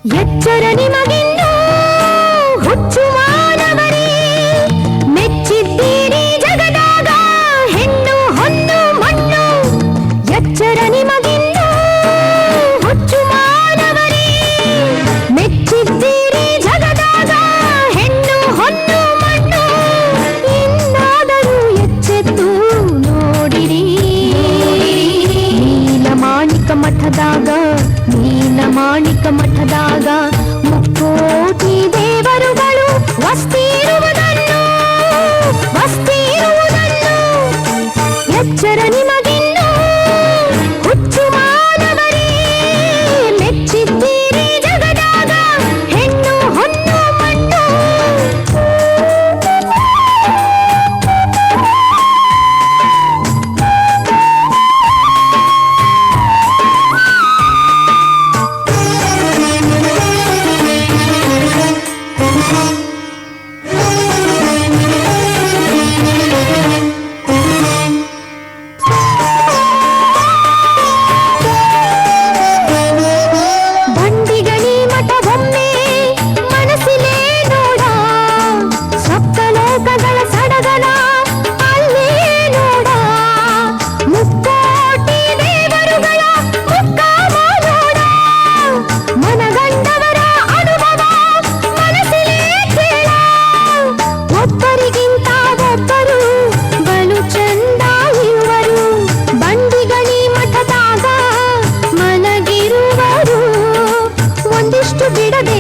ಎಚ್ಚರ ನಿಮಗಿಂದು ಹುಚ್ಚು ಮಾನವರೇ, ಮೆಚ್ಚಿದ್ದೀರಿ ಜಗದಾಗ ಹೆಣ್ಣು ಹೊನ್ನು ಮಣ್ಣು. ಎಚ್ಚರ ನಿಮಗಿಂದು ಹುಚ್ಚು ಮಾನವರೇ, ಮೆಚ್ಚಿದ್ದೀರಿ ಜಗದಾಗ ಹೆಣ್ಣು ಹೊನ್ನು ಮಣ್ಣು. ಇಂದಾದರೂ ಎಚ್ಚೆತ್ತು ನೋಡಿರಿ, ನೀಲಮಾಣಿಕ ಮಠದಾಗ ನೀಲಮಾಣಿಕ ಮಠದಾಗ ಮುಕ್ಕೋಟಿ ದೇವರುಗಳು ವಸ್ತಿರುವುದನ್ನು ಎಚ್ಚರ ನಿಮಗಿನ್ನು ಹುಚ್ಚು ಮಾನವರೇ, ಮೆಚ್ಚಿದ್ದೀರಿ ಜಗದಾಗ ಹೆಣ್ಣು ಹೊನ್ನು ಮಣ್ಣು. ಬಂಡಿಗಣಿ ಮಠವೊಮ್ಮೆ ಮನಸ್ಸಿಲೇ ನೋಡ, ಸಪ್ತಲೋಕಗಳ ಸಡಗರ ಅಲ್ಲೇ ನೋಡ. ಮುಕ್ಕೋಟಿ ದೇವರುಗಳ ಮುಕ್ಕಾಮ ನೋಡ, ಮನಗಂಡವರ ಅನುಭವ ಮನಸ್ಸಿಲೇ ಕೇಳ. ಒಬ್ಬರಿಗಿಂತ ಒಬ್ಬರು ಬಲು ಚಂದ ಇರುವರು, ಬಂಡಿಗಣಿ ಮಠದಾಗ ಮಲಗಿರುವರು. ಒಂದಿಷ್ಟು ಬಿಡದೆ